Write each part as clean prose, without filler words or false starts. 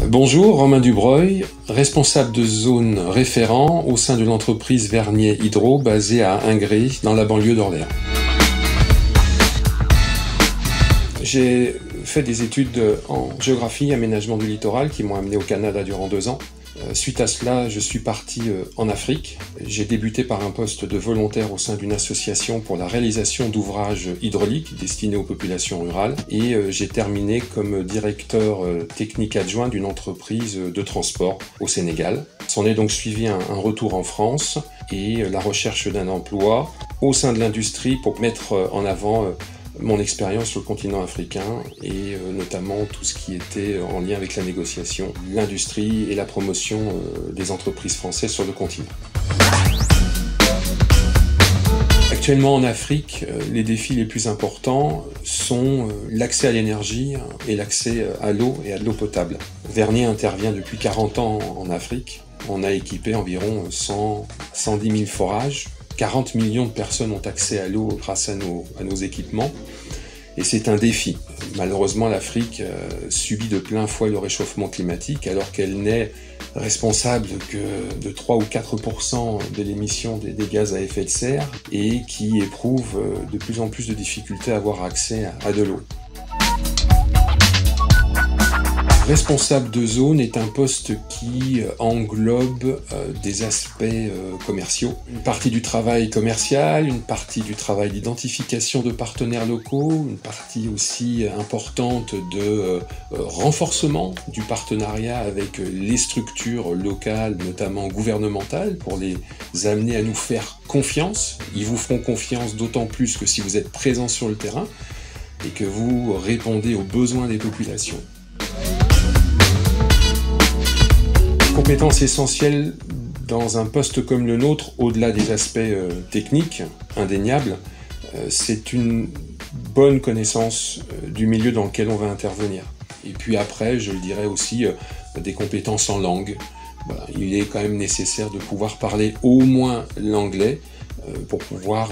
Bonjour, Romain Dubreuil, responsable de zone référent au sein de l'entreprise Vernier Hydro basée à Ingré, dans la banlieue d'Orléans. J'ai fait des études en géographie et aménagement du littoral qui m'ont amené au Canada durant 2 ans. Suite à cela, je suis parti en Afrique. J'ai débuté par un poste de volontaire au sein d'une association pour la réalisation d'ouvrages hydrauliques destinés aux populations rurales et j'ai terminé comme directeur technique adjoint d'une entreprise de transport au Sénégal. S'en est donc suivi un retour en France et la recherche d'un emploi au sein de l'industrie pour mettre en avant mon expérience sur le continent africain et notamment tout ce qui était en lien avec la négociation, l'industrie et la promotion des entreprises françaises sur le continent. Actuellement en Afrique, les défis les plus importants sont l'accès à l'énergie et l'accès à l'eau et à de l'eau potable. Vernier intervient depuis 40 ans en Afrique. On a équipé environ 110 000 forages. 40 millions de personnes ont accès à l'eau grâce à nos équipements et c'est un défi. Malheureusement, l'Afrique subit de plein fouet le réchauffement climatique alors qu'elle n'est responsable que de 3 ou 4% de l'émission des gaz à effet de serre et qui éprouve de plus en plus de difficultés à avoir accès à de l'eau. Responsable de zone est un poste qui englobe des aspects commerciaux. Une partie du travail commercial, une partie du travail d'identification de partenaires locaux, une partie aussi importante de renforcement du partenariat avec les structures locales, notamment gouvernementales, pour les amener à nous faire confiance. Ils vous feront confiance d'autant plus que si vous êtes présent sur le terrain et que vous répondez aux besoins des populations. Compétences essentielles dans un poste comme le nôtre, au-delà des aspects techniques indéniables, c'est une bonne connaissance du milieu dans lequel on va intervenir. Et puis après, je le dirais aussi, des compétences en langue. Voilà, il est quand même nécessaire de pouvoir parler au moins l'anglais pour pouvoir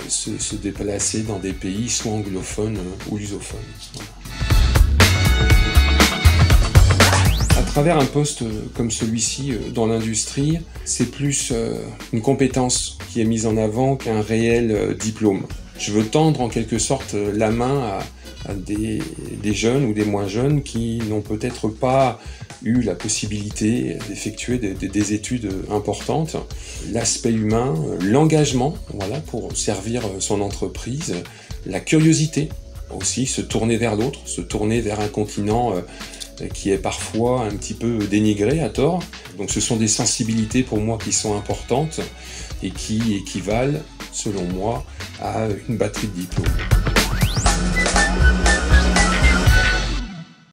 se déplacer dans des pays soit anglophones ou lusophones. Voilà. À travers un poste comme celui-ci dans l'industrie, c'est plus une compétence qui est mise en avant qu'un réel diplôme. Je veux tendre en quelque sorte la main à des jeunes ou des moins jeunes qui n'ont peut-être pas eu la possibilité d'effectuer des études importantes. L'aspect humain, l'engagement, voilà, pour servir son entreprise, la curiosité aussi, se tourner vers l'autre, se tourner vers un continent qui est parfois un petit peu dénigré à tort. Donc ce sont des sensibilités pour moi qui sont importantes et qui équivalent, selon moi, à une batterie de diplômes.